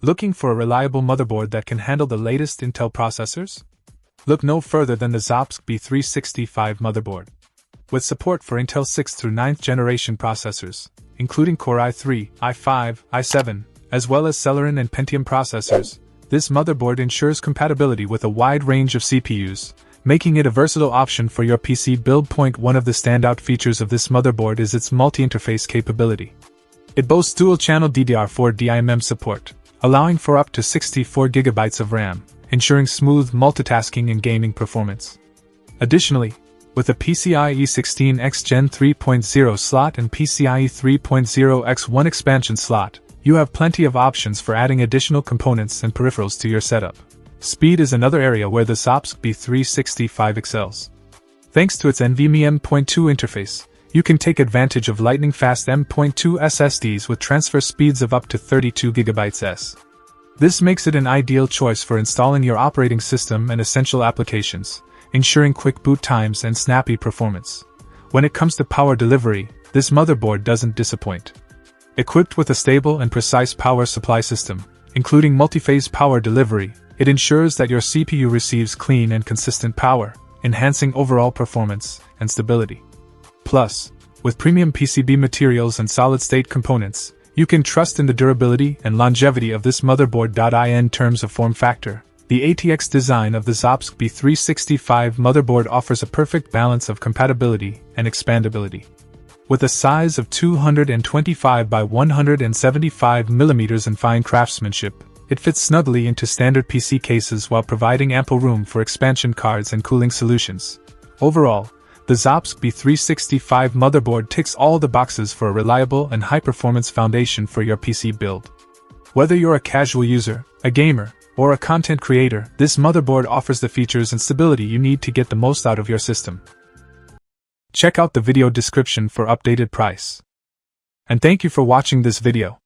Looking for a reliable motherboard that can handle the latest Intel processors? Look no further than the Zopsc B365 Motherboard. With support for Intel 6th through 9th generation processors, including Core i3, i5, i7, as well as Celeron and Pentium processors, this motherboard ensures compatibility with a wide range of CPUs, making it a versatile option for your PC build. One of the standout features of this motherboard is its multi-interface capability. It boasts dual-channel DDR4 DIMM support, allowing for up to 64 GB of RAM, ensuring smooth multitasking and gaming performance. Additionally, with a PCIe 16x Gen 3.0 slot and PCIe 3.0 x1 expansion slot, you have plenty of options for adding additional components and peripherals to your setup. Speed is another area where the Zopsc B365 excels. Thanks to its NVMe M.2 interface, you can take advantage of lightning-fast M.2 SSDs with transfer speeds of up to 32 GB/s. This makes it an ideal choice for installing your operating system and essential applications, ensuring quick boot times and snappy performance. When it comes to power delivery, this motherboard doesn't disappoint. Equipped with a stable and precise power supply system, including multi-phase power delivery, it ensures that your CPU receives clean and consistent power, enhancing overall performance and stability. Plus, with premium PCB materials and solid-state components, you can trust in the durability and longevity of this motherboard. In terms of form factor, the ATX design of the Zopsc B365 motherboard offers a perfect balance of compatibility and expandability. With a size of 225 by 175 mm and fine craftsmanship, it fits snugly into standard PC cases while providing ample room for expansion cards and cooling solutions. Overall, the Zopsc B365 motherboard ticks all the boxes for a reliable and high-performance foundation for your PC build. Whether you're a casual user, a gamer, or a content creator, this motherboard offers the features and stability you need to get the most out of your system. Check out the video description for updated price. And thank you for watching this video.